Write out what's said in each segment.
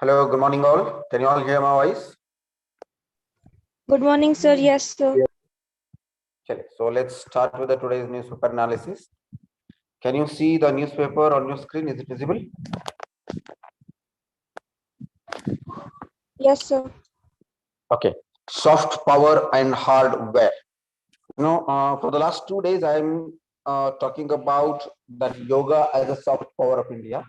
Hello, good morning all. Can you all hear my voice? Good morning, sir. Yes, sir. Okay, so let's start with today's newspaper analysis. Can you see the newspaper on your screen? Is it visible? Yes, sir. Okay. Soft power and hardware. For the last 2 days, I'm talking about that yoga as a soft power of India.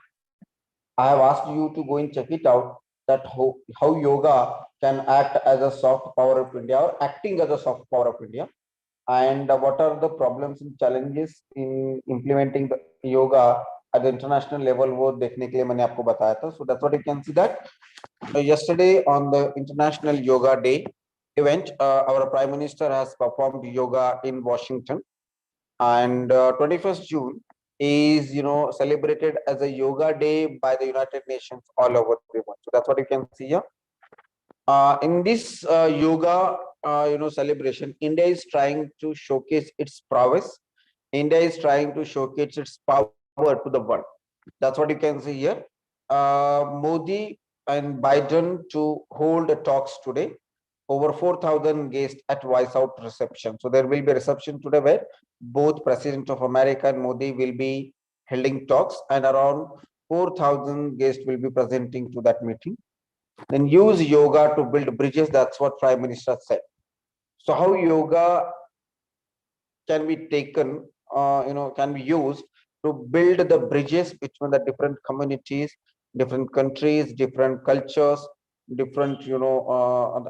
I have asked you to go and check it out that how yoga can act as a soft power of India or acting as a soft power of India. And what are the problems and challenges in implementing the yoga at the international level वो देखने के लिए मैंने आपको बताया था. So that's what you can see that yesterday on the International Yoga Day event, our Prime Minister has performed yoga in Washington, and 21st June is celebrated as a yoga day by the United Nations all over the world. So that's what you can see here. In this yoga celebration, India is trying to showcase its prowess. India is trying to showcase its power to the world. That's what you can see here. Modi and Biden to hold talks today. Over 4,000 guests at White House reception. So there will be a reception today where both President of America and Modi will be holding talks, and around 4,000 guests will be presenting to that meeting. Then use yoga to build bridges. That's what Prime Minister said. So how yoga can be taken, can be used to build the bridges between the different communities, different countries, different cultures, different,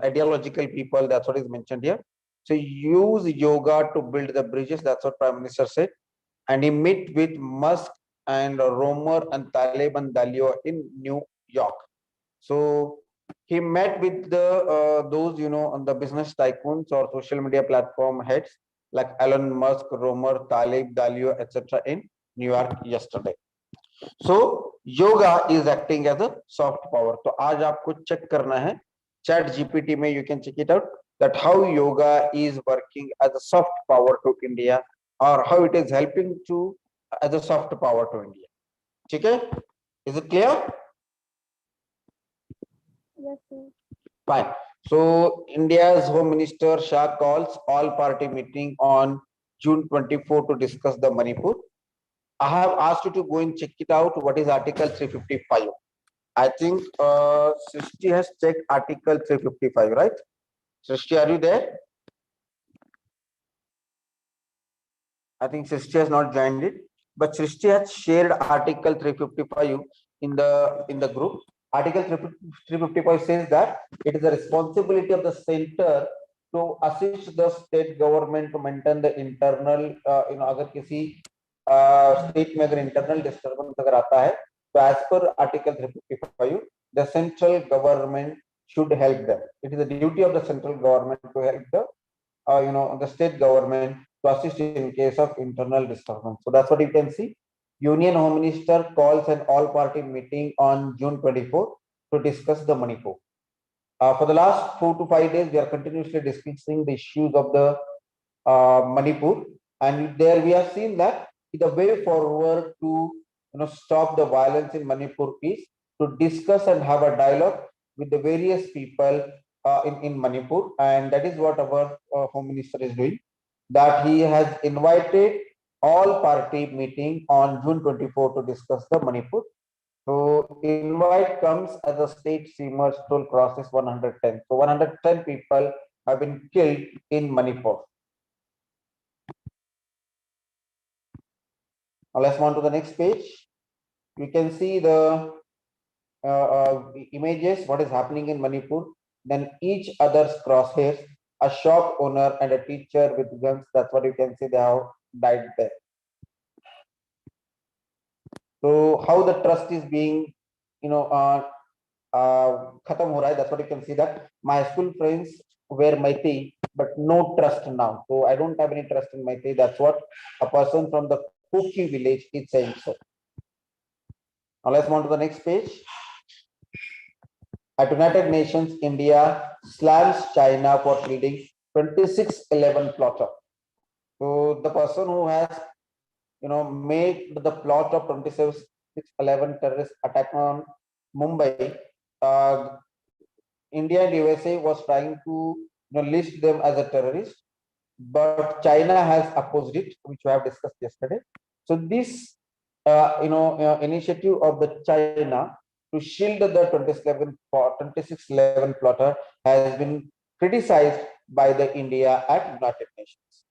ideological people. That's what is mentioned here. So use yoga to build the bridges. That's what Prime Minister said. And he met with Musk and Romer and Taleb and Dalio in New York. So he met with those on the business tycoons or social media platform heads like Elon Musk, Romer, Taleb, Dalio, etc. in New York yesterday. So yoga is acting as a soft power. तो आज आपको check करना है Chat GPT में, you can check it out that how yoga is working as a soft power to India or how it is helping to as a soft power to India. ठीक है? Is it clear? Yes, sir. Fine. So India's Home Minister Shah calls all party meeting on June 24 to discuss the Manipur. I have asked you to go and check it out. What is Article 355? I think Srishti has checked Article 355, right? Srishti, are you there? I think Srishti has not joined it, but Srishti has shared Article 355 in the group. Article 355 says that it is the responsibility of the center to assist the state government to maintain the internal, अगर किसी state में अगर internal disturbance अगर आता है, तो as per Article 355, the central government should help them. It is the duty of the central government to help the state government to assist in case of internal disturbance. So that's what you can see. Union Home Minister calls an all-party meeting on June 24 to discuss the Manipur. For the last 4 to 5 days, we are continuously discussing the issues of the Manipur, and there we have seen that the way forward to stop the violence in Manipur is to discuss and have a dialogue with the various people in Manipur, and that is what our Home Minister is doing. That he has invited all party meeting on June 24 to discuss the Manipur. So invite comes as a state steamer toll crosses 110. So 110 people have been killed in Manipur. Now let's move on to the next page. You can see the images, what is happening in Manipur. Then each other's crosshairs, a shop owner and a teacher with guns. That's what you can see, they have died there. So how the trust is being, khatam ho raha hai, that's what you can see that my school friends were Maiti, but no trust now. So I don't have any trust in Maiti. That's what a person from the Kuki village is saying so. Now let's move on to the next page. At United Nations, India slams China for leading 2611 plotter. So the person who has made the plot of 2611 terrorist attack on Mumbai India and USA was trying to list them as a terrorist, but China has opposed it, which we have discussed yesterday. So this initiative of the China to shield the 2611 plotter has been criticized by the India at United Nations.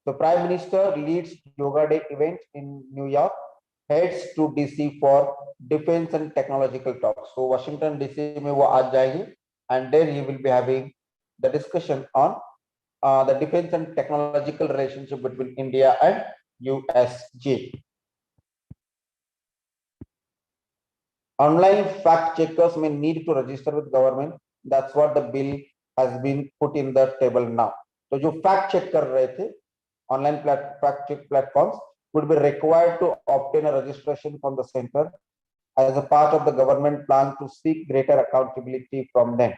The Prime Minister leads Yoga Day event in New York, heads to DC for defense and technological talks. So Washington DC में वो आज जाएंगे, and then he will be having the discussion on the defense and technological relationship between India and USG. Online fact checkers may need to register with government. That's what the bill has been put in the table now. So जो fact check कर रहे थे, online fact check platforms would be required to obtain a registration from the center as a part of the government plan to seek greater accountability from them.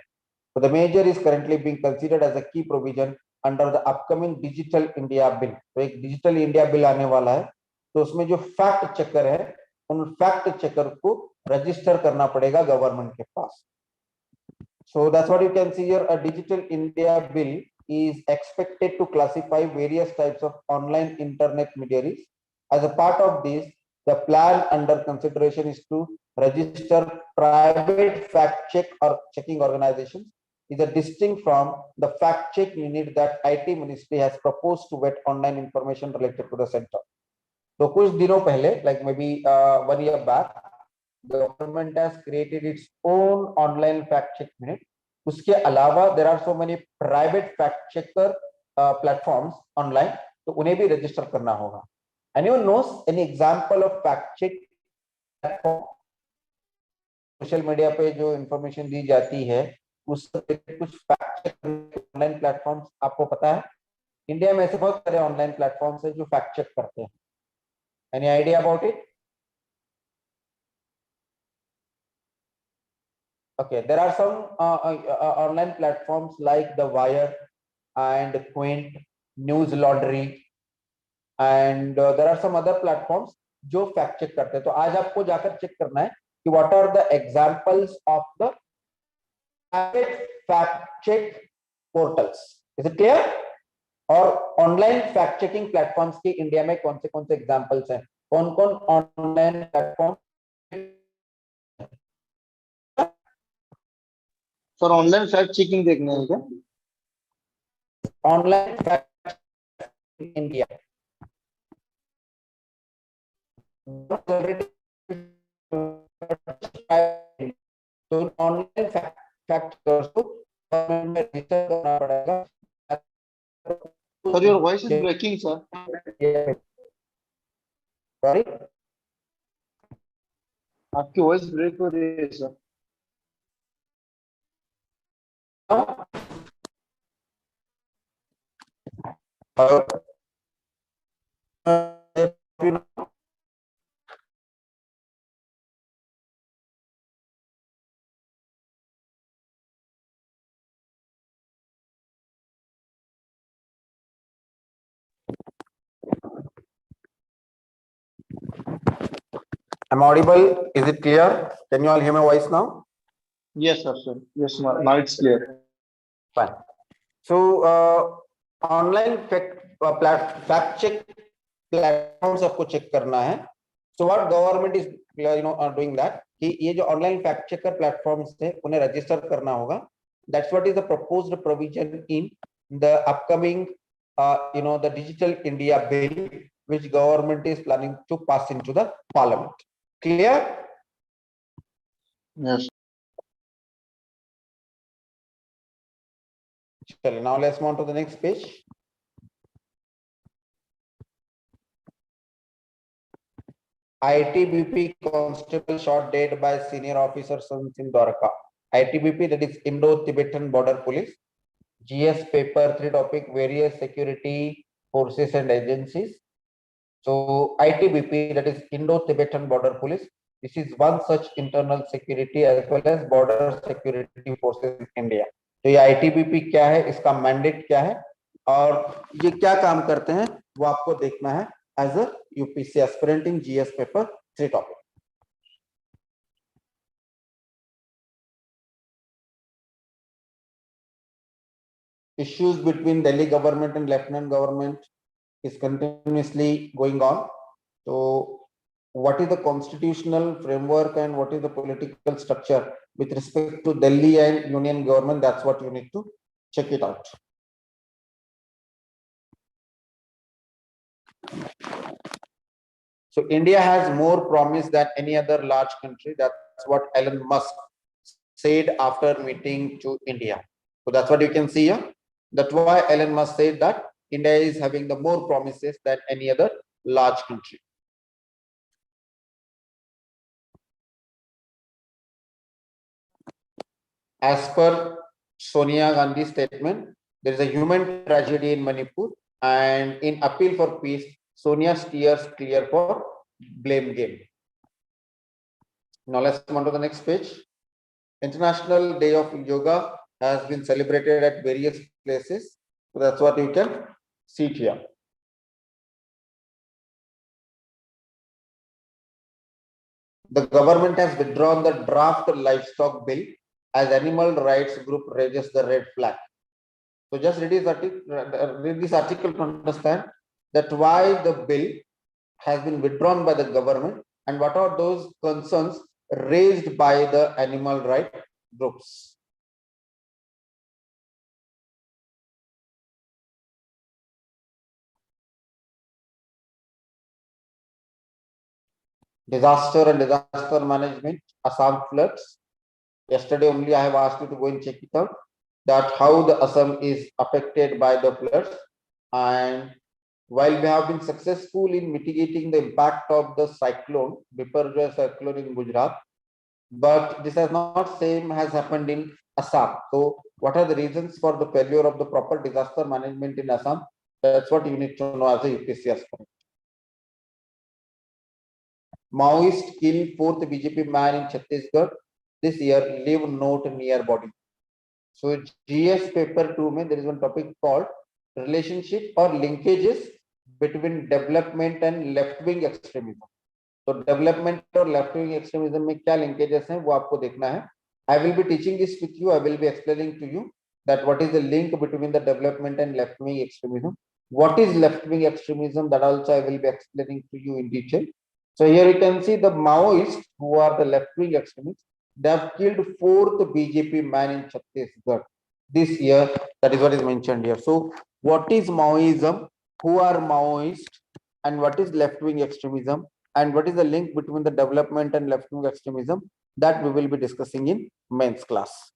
So the measure is currently being considered as a key provision under the upcoming Digital India Bill. तो एक Digital India Bill आने वाला है, तो उसमें जो fact checker है, उन fact checker को register करना पड़ेगा government के पास. So that's what you can see here. A Digital India Bill is expected to classify various types of online internet intermediaries. As a part of this, the plan under consideration is to register private fact check or checking organizations. Is a distinct from the fact check unit that IT Ministry has proposed to vet online information related to the center. So कुछ दिनों पहले, like maybe 1 year back, the government has created its own online fact check unit. उसके अलावा there are so many private fact checker platforms online, तो उन्हें भी register करना होगा. Anyone knows any example of fact check platform? Social media पे जो information दी जाती है उस कुछ फैक्ट चेक ऑनलाइन प्लेटफॉर्म्स आपको पता है? इंडिया में ऐसे बहुत सारे ऑनलाइन प्लेटफॉर्म्स हैं जो फैक्ट चेक करते हैं. Any idea about it? Okay, there are some online platforms like The Wire and Quint, News Laundry, and there are some other platforms जो फैक्ट चेक करते हैं. तो आज आपको जाकर चेक करना है कि what are the examples of the fact check portals. Is it clear? और ऑनलाइन फैक्ट चेकिंग प्लेटफॉर्म्स के इंडिया में कौन से एग्जांपल्स हैं? कौन कौन online platform? Sir online fact checking देखने हैं क्या? ऑनलाइन फैक्ट इंडिया तो ऑनलाइन फैक्ट को गवर्नमेंट में रजिस्टर करना पड़ेगा. Sir your voice is breaking sir. Sorry, आपकी वॉइस ब्रेक हो रही है sir. I'm audible. Is it clear? Can you all hear my voice now? Yes sir. Yes, now it's clear. Fine. So online fact check platforms आपको check करना है. So what government is doing that कि ये जो online fact checker platforms थे उन्हें register करना होगा. That's what is the proposed provision in the upcoming the Digital India Bill, which government is planning to pass into the parliament. Clear? Yes. Now let's move on to the next page. ITBP constable shot dead by senior officer sons in Dwarka. ITBP, that is Indo-Tibetan Border Police. GS paper 3 topic, various security forces and agencies. So ITBP, that is Indo-Tibetan Border Police. This is one such internal security as well as border security forces in India. तो ये ITBP क्या है, इसका mandate क्या है और ये क्या काम करते हैं वो आपको देखना है as a UPC aspirant in GS paper 3 topic. issues between Delhi government and lieutenant government is continuously going on. So what is the constitutional framework and what is the political structure with respect to Delhi and union government? That's what you need to check it out. So India has more promise than any other large country. That's what Elon Musk said after meeting to India. So that's what you can see here. That's why Elon Musk said that India is having the more promises than any other large country. As per Sonia Gandhi's statement, there is a human tragedy in Manipur, and in appeal for peace, Sonia steers clear for blame game. Now let's move on to the next page. International Day of Yoga has been celebrated at various places. So that's what you can see here. The government has withdrawn the draft livestock bill as animal rights group raises the red flag. So just read this article to understand that why the bill has been withdrawn by the government and what are those concerns raised by the animal right groups. Disaster and disaster management, Assam floods. Yesterday only I have asked you to go and check it out, that how the Assam is affected by the floods. And while we have been successful in mitigating the impact of the cyclone, Biparjoy cyclone in Gujarat, but this has not same has happened in Assam. So what are the reasons for the failure of the proper disaster management in Assam? That's what you need to know as a UPSC aspirant. Maoist kill fourth BJP man in Chhattisgarh this year, leave note near body. So GS paper 2 mein there is one topic called relationship or linkages between development and left-wing extremism. तो development और left wing extremism में क्या linkages हैं वो आपको देखना है. I will be teaching this with you. I will be explaining to you that what is the link between the development and left wing extremism. What is left wing extremism, that also I will be explaining to you in detail. So here you can see the Maoists who are the left wing extremists. They have killed fourth BJP man in Chhattisgarh this year. That is what is mentioned here. So what is Maoism, who are Maoists, and what is left wing extremism, and what is the link between the development and left wing extremism, that we will be discussing in mains class.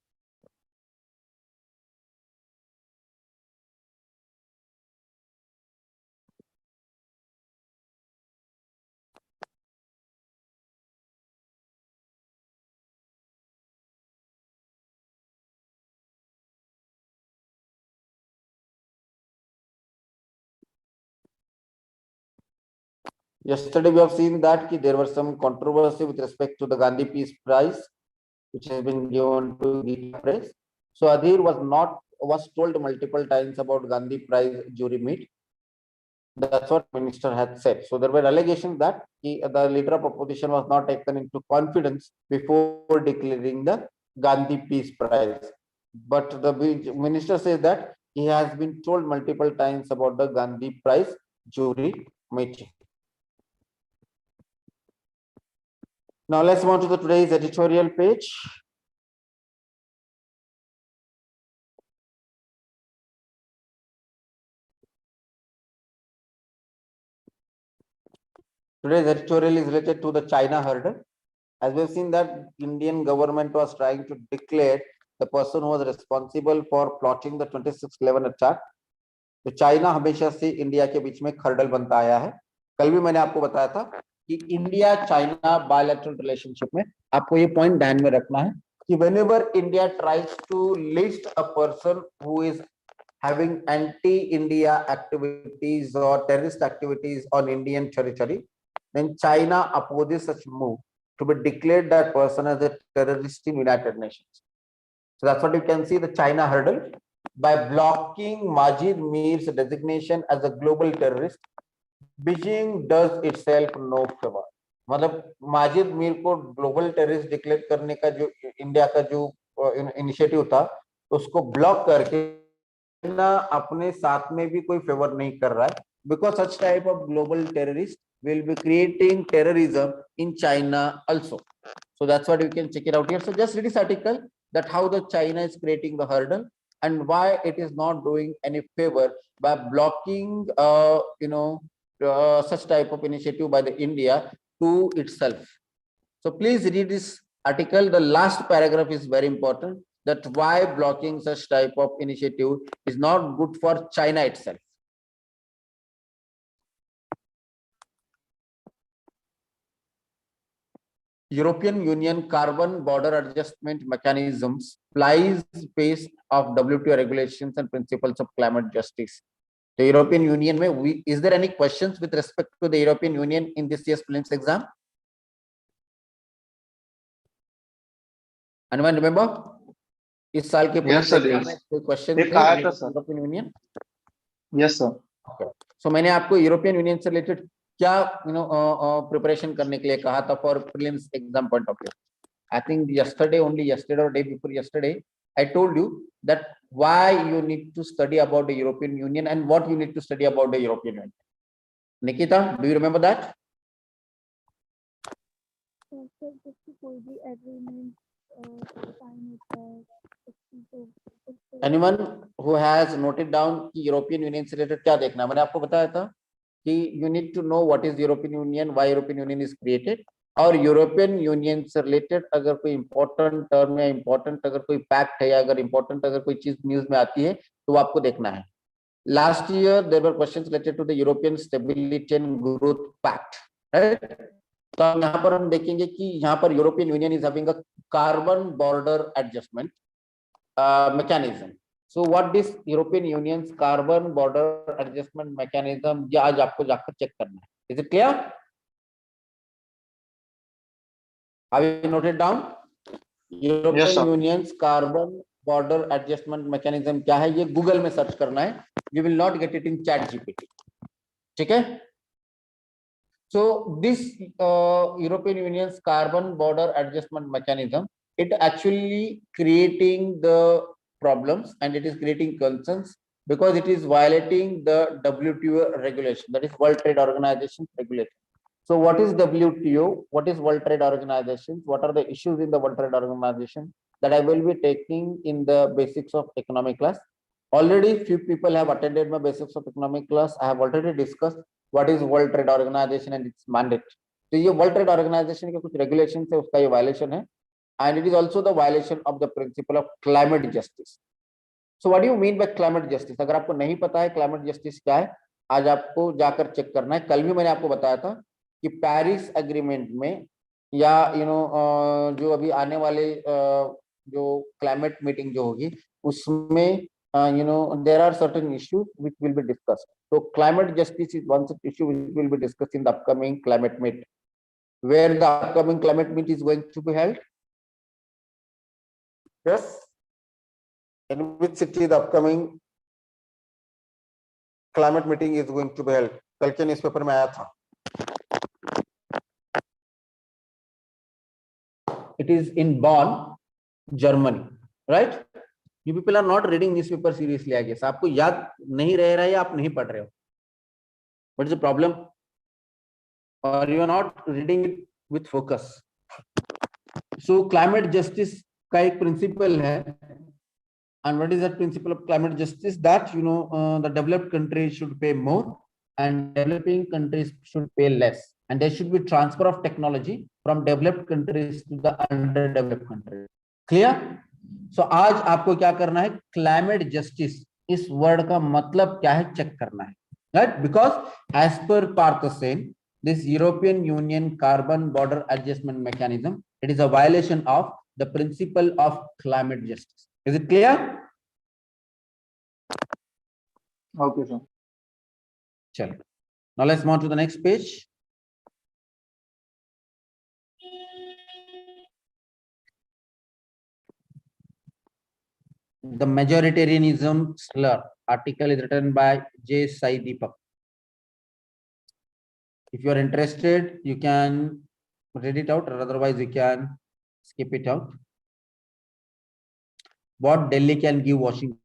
Yesterday we have seen that there was some controversy with respect to the Gandhi Peace Prize, which has been given to Gita Press. So Adhir was told multiple times about Gandhi Prize jury meet. That's what minister had said. So there were allegations that the leader of opposition was not taken into confidence before declaring the Gandhi Peace Prize. But the minister says that he has been told multiple times about the Gandhi Prize jury meeting. Now let's move to the today's editorial page. Today's editorial is related to the China hurdle. As we've seen that Indian government was trying to declare the person who was responsible for plotting the 26/11 attack. तो China हमेशा से India के बीच में hurdle बनता आया है. कल भी मैंने आपको बताया था कि इंडिया चाइना बायलैटरल रिलेशनशिप में आपको ये पॉइंट ध्यान में रखना है कि whenever India tries to list a person who is having anti-India activities or terrorist activities on Indian territory, then China opposes such move to be declared that person as a terrorist in United Nations. So that's what you can see, the China hurdle. By blocking Majid Mir's designation as a global terrorist, Beijing does itself no favor. मतलब माजिद मीर को global terrorist declare करने का जो India का जो initiative था उसको block करके चाइना अपने साथ में भी कोई फेवर नहीं कर रहा है, because such type of global terrorists will be creating terrorism in China also. So that's what you can check it out here. So just read this article, that how the China is creating the hurdle and why it is not doing any favor by blocking such type of initiative by the India to itself. So please read this article. The last paragraph is very important, that why blocking such type of initiative is not good for China itself. European Union carbon border adjustment mechanisms flies pace of WTO regulations and principles of climate justice. The European Union, is there any questions with respect to the European Union in this year's prelims exam? Anyone remember? इस साल के Yes, sir, exam yes. में कोई question एक आया था, sir. European union? Yes, sir. सो मैंने आपको यूरोपियन यूनियन से रिलेटेड क्या प्रिपरेशन करने के लिए कहा था for prelims exam point of view? I think yesterday or day before yesterday I told you that why you need to study about the European Union and what you need to study about the European Union. Nikita, do you remember that? Sir जैसे कोई भी agreement sign होता है Anyone who has noted down कि European union से related क्या देखना? मैंने आपको बताया था कि you need to know what is European union, why European union is created, और यूरोपियन यूनियन से रिलेटेड अगर कोई इंपॉर्टेंट टर्म या इंपॉर्टेंट अगर कोई फैक्ट है या अगर इंपॉर्टेंट अगर कोई चीज न्यूज में आती है तो वो आपको देखना है. Last year there were questions related to the European Stability and Growth Pact, right? तो यहाँ पर हम देखेंगे कि यहाँ पर European Union is having a carbon border adjustment mechanism. So what this European Union's carbon border adjustment mechanism, ये आज आपको जाकर चेक करना है. Is it clear? Have you noted down? European Yes, sir. Union's carbon border adjustment mechanism क्या है? ये Google में सर्च करना है. You will not get it in chat GPT. ठीक है? So this European Union's carbon border adjustment mechanism, it actually creating the problems and it is creating concerns because it is violating the WTO regulation, that is World Trade Organization regulation. So what is WTO? What is World Trade Organization? What are the issues in the World Trade Organization that I will be taking in the basics of economic class? Already few people have attended my basics of economic class. I have already discussed what is World Trade Organization and its mandate. तो ये World Trade Organization के कुछ regulations है, उसका ये violation है, and it is also the violation of the principle of climate justice. So what do you mean by climate justice? अगर आपको नहीं पता है climate justice क्या है, आज आपको जाकर चेक करना है. कल भी मैंने आपको बताया था कि पेरिस एग्रीमेंट में या जो अभी आने वाले जो क्लाइमेट मीटिंग जो होगी उसमें there are certain issues which will be discussed. So climate justice is one such issue which will be discussed in the upcoming climate meet. Where the upcoming climate meet is going to be held? Yes. In which city the upcoming climate meeting is going to be held? कल के newspaper में आया था. It is in Bonn, Germany, right? You people are not reading newspaper seriously, I guess. आपको याद नहीं रह रहा है या आप नहीं पढ़ रहे हो? What is the problem? Or you are not reading it with focus? So climate justice का एक principle है, and what is that principle of climate justice? That the developed countries should pay more and developing countries should pay less, and there should be transfer of technology from developed countries to the underdeveloped countries. Clear? So आज आपको क्या करना है? Climate justice इस word का मतलब क्या है चेक करना है, right? Because as per Partha Sen, this European Union carbon border adjustment mechanism, it is a violation of the principle of climate justice. Is it clear? Okay, sir. Chalo. Now let's move to the next page. The majoritarianism slur article is written by J. Sai Deepak. If you are interested, you can read it out, or otherwise you can skip it out. What Delhi can give Washington?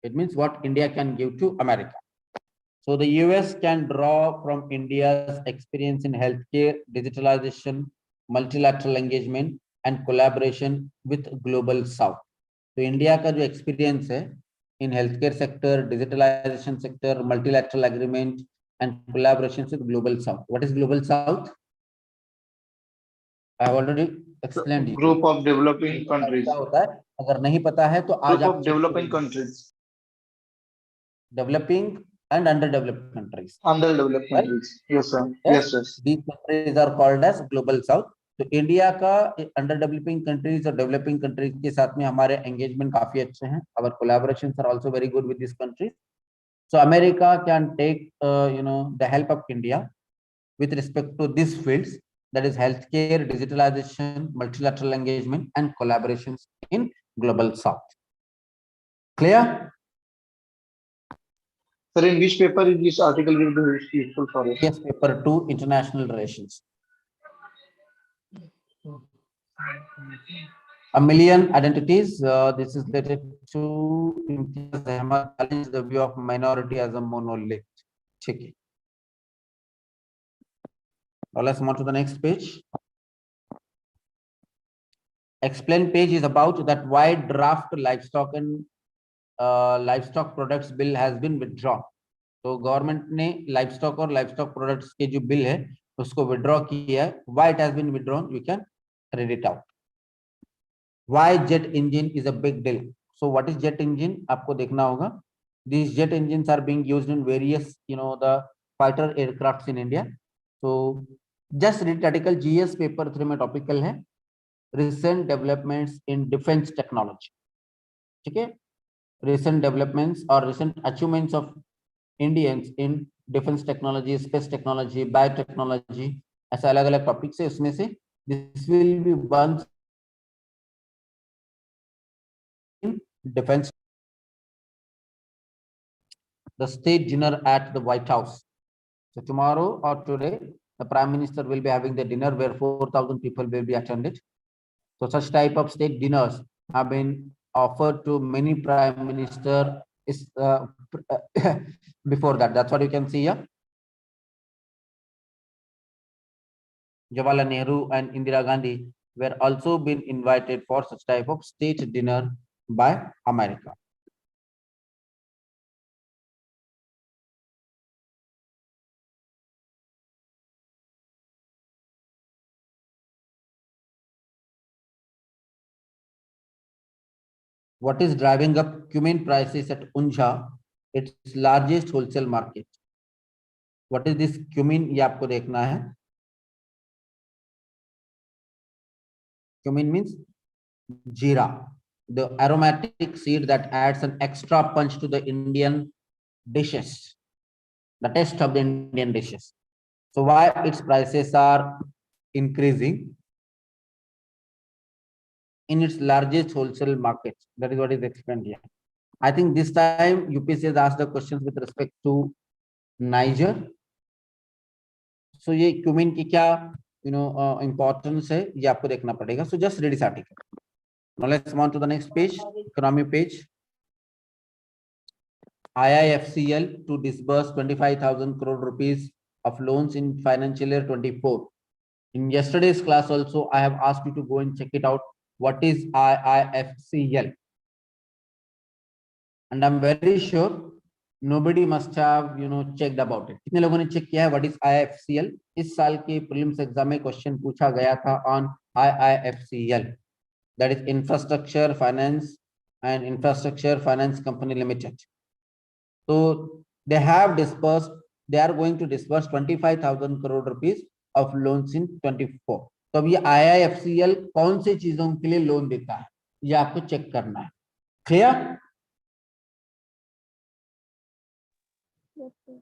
It means what India can give to America. So the US can draw from India's experience in healthcare, digitalization, multilateral engagement, and collaboration with global South. तो India का जो experience है in healthcare sector, digitalization sector, multilateral agreement, and collaborations with global South. What is global South? I have already explained you. Group of developing countries. क्या होता है? अगर नहीं पता है तो आज Group आप of developing countries. developing and underdeveloped countries. Underdeveloped Right? countries. Yes, sir. Yes. Yes. These countries are called as global South. तो इंडिया का अंडर डेवलपिंग कंट्रीज और डेवलपिंग कंट्रीज के साथ में हमारे एंगेजमेंट काफी अच्छे हैं. Our collaborations are also very good with these countries. So America can take the help of India with respect to these fields, that is healthcare, digitalization, multilateral engagement, and collaborations in global South. Clear? Sir, in which paper is this article will be useful for us? Yes, paper 2, international relations. A million identities. This is related to Imtiaz Ahmad challenge the view of minority as a monolith. ठीक है. Now let's move to the next page. Explain page is about that why draft livestock and livestock products bill has been withdrawn. तो government ने livestock और livestock products के जो bill है उसको withdraw किया है. Why it has been withdrawn, you can read it out. Why jet engine is a big deal. So what is jet engine, आपको देखना होगा. These jet engines are being used in various the fighter aircrafts in India. So just read article GS paper 3 में topical है recent developments in defense technology. ठीक है, recent developments or recent achievements of Indians in defense technology, space technology, biotechnology, ऐसा अलग अलग topics है. उसमें से this will be one in defense. The state dinner at the White House. So tomorrow or today, the Prime Minister will be having the dinner where 4,000 people will be attended. So such type of state dinners have been offered to many Prime Minister is before that. That's what you can see here. Jawaharlal Nehru and Indira Gandhi were also been invited for such type of state dinner by America. What is driving up cumin prices at Unjha, its largest wholesale market? What is this cumin? ये आपको देखना है. Cumin means jeera, the aromatic seed that adds an extra punch to the Indian dishes, the taste of the Indian dishes. So why its prices are increasing in its largest wholesale market? That is what is explained here. I think this time UPSC has asked the questions with respect to Niger. So ये cumin की क्या importance है ये आपको देखना पड़ेगा. So just read this article. Now let's move on to the next page, economy page. IIFCL to disburse 25,000 crore rupees of loans in financial year 24. In yesterday's class also, I have asked you to go and check it out. What is IIFCL? And I'm very sure nobody must have checked about it. कितने लोगों ने check किया है what is IIFCL? इस साल के prelims exam में question पूछा गया था on IIFCL, that is Infrastructure Finance and Infrastructure Finance Company Limited. So they have disbursed, they are going to disburse 25,000 crore rupees of loans in 24. तो अब ये IIFCL कौन सी चीजों के लिए लोन देता है ये आपको चेक करना है. Clear? Yes, sir.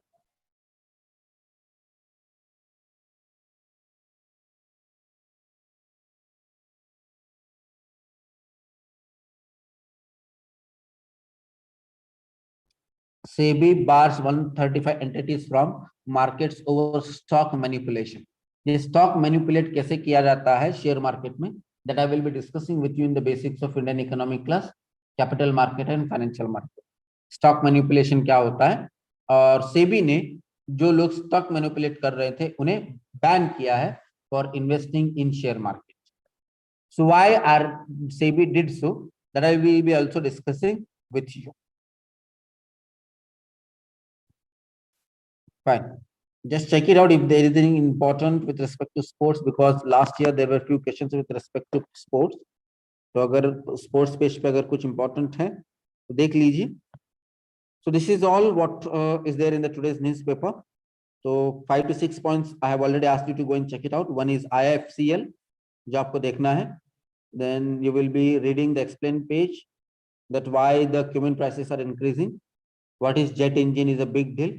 SEBI bars 135 entities from markets over stock manipulation. ये stock manipulate कैसे किया जाता है शेयर मार्केट में, that I will be discussing with you in the basics of Indian economic class, capital market and financial market. Stock manipulation क्या होता है, और सेबी ने जो लोग स्टॉक मैनिपुलेट कर रहे थे उन्हें बैन किया है for investing in share market. So why are SEBI did so, that I will be also discussing with you. Fine. Just check it out if there is anything important with respect to sports, because last year there were few questions with respect to sports. तो अगर sports page पे अगर कुछ important है तो देख लीजिए. So this is all what is there in the today's newspaper. So 5 to 6 points I have already asked you to go and check it out. One is IFCL जो आपको देखना है. Then you will be reading the explain page, that why the cumin prices are increasing, what is jet engine is a big deal,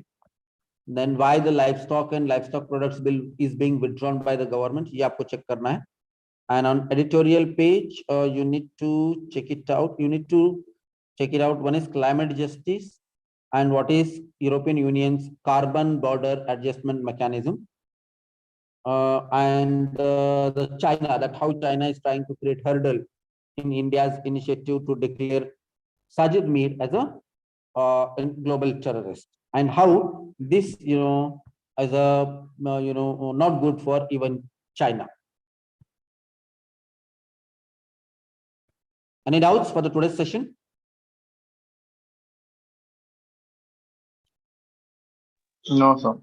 then why the livestock and livestock products bill is being withdrawn by the government, ये आपको check करना है. And on editorial page you need to check it out. One is climate justice and what is European Union's carbon border adjustment mechanism, and the China, that how China is trying to create hurdle in India's initiative to declare Sajid Mir as a global terrorist, and how this as a not good for even China. Any doubts for the today's session? No, sir.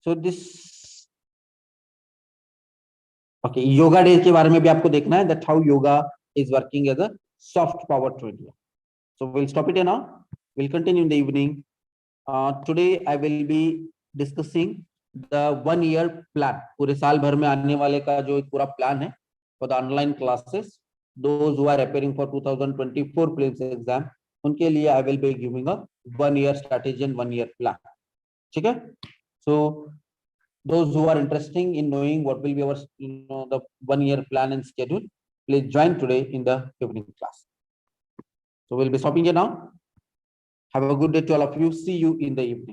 So this, okay, yoga day के बारे में भी आपको देखना है, that how yoga is working as a soft power to India. So we'll stop it here now. We'll continue in the evening. Today I will be discussing the 1 year plan. पूरे साल भर में आने वाले का जो एक पूरा plan है for the online classes. Those who are preparing for 2024 prelims exam, उनके लिए I will be giving a 1 year strategy and 1 year plan. ठीक है? So those who are interested in knowing what will be our the 1 year plan and schedule, please join today in the evening class. So we'll be stopping here now. Have a good day to all of you. See you in the evening.